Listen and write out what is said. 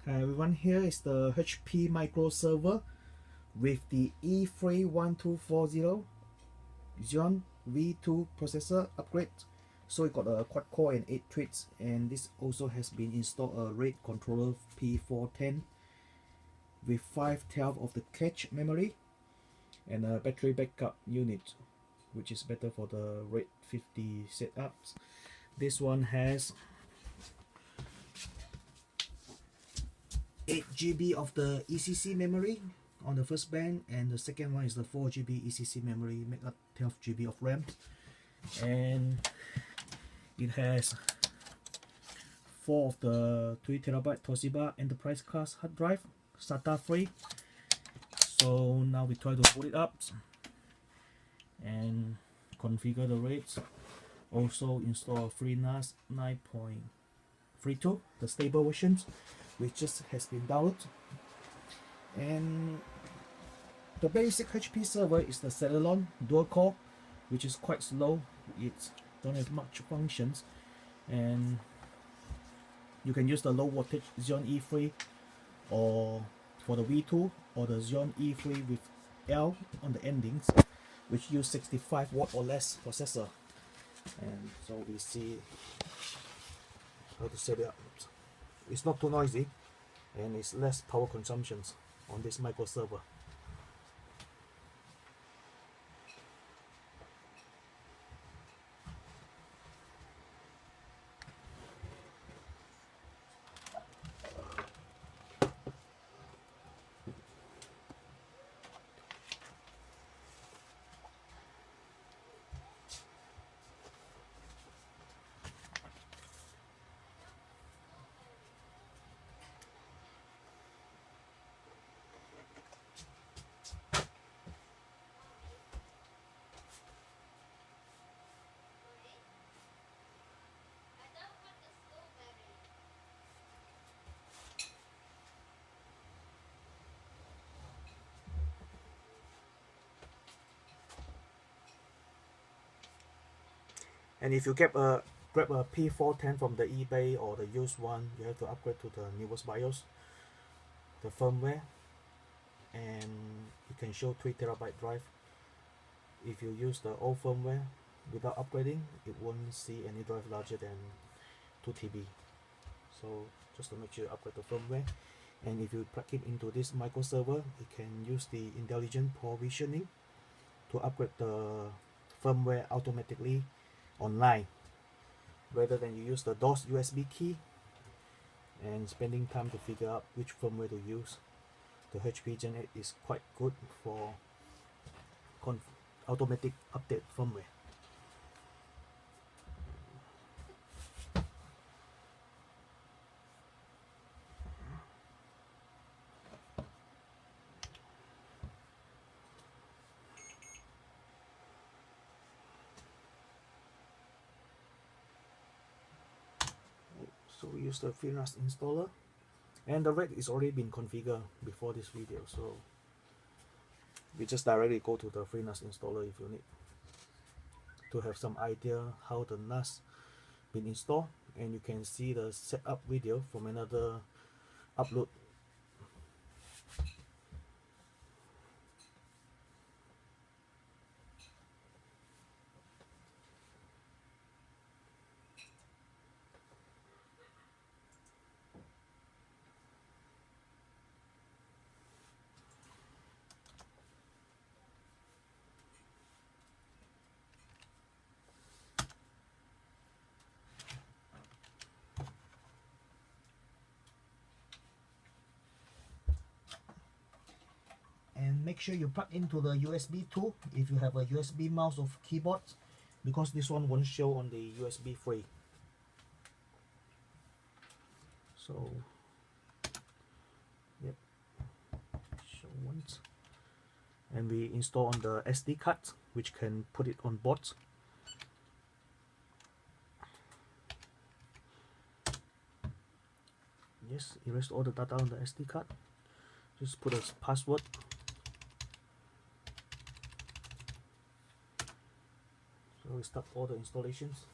Hi everyone, here is the HP microserver with the E3-1240 Xeon V2 processor upgrade. So it got a quad core and 8 threads, and this also has been installed a RAID controller P410 with 5 TB of the cache memory and a battery backup unit, which is better for the RAID 50 setups. This one has 8 GB of the ECC memory on the first band, and the second one is the 4 GB ECC memory, make up 12 GB of RAM. And it has 4 of the 3 TB Toshiba Enterprise class hard drive, SATA free. So now we try to boot it up and configure the RAIDs. Also install FreeNAS 9.32, the stable versions, which just has been downloaded. And the basic HP server is the Celeron dual core, which is quite slow. It don't have much functions, and you can use the low voltage Xeon E3 or for the V2, or the Xeon E3 with L on the endings, which use 65 watt or less processor. And so we see how to set it up. It's not too noisy, and it's less power consumptions on this microserver. And if you grab a P410 from the eBay or the used one, you have to upgrade to the newest BIOS, the firmware, and you can show 3 TB drive. If you use the old firmware without upgrading, it won't see any drive larger than 2 TB. So just to make sure you upgrade the firmware. And if you plug it into this microserver, you can use the intelligent provisioning to upgrade the firmware automatically online, rather than you use the DOS USB key and spending time to figure out which firmware to use. The HP Gen8 is quite good for automatic update firmware. So we use the FreeNAS installer, and the RAID is already been configured before this video, so we just directly go to the FreeNAS installer if you need to have some idea how the NAS been installed. And you can see the setup video from another upload. And make sure you plug into the USB too if you have a USB mouse or keyboard, because this one won't show on the USB 3. So yep, show once. And we install on the SD card, which can put it on board. Yes, erase all the data on the SD card. Just put a password. So we start all the installations.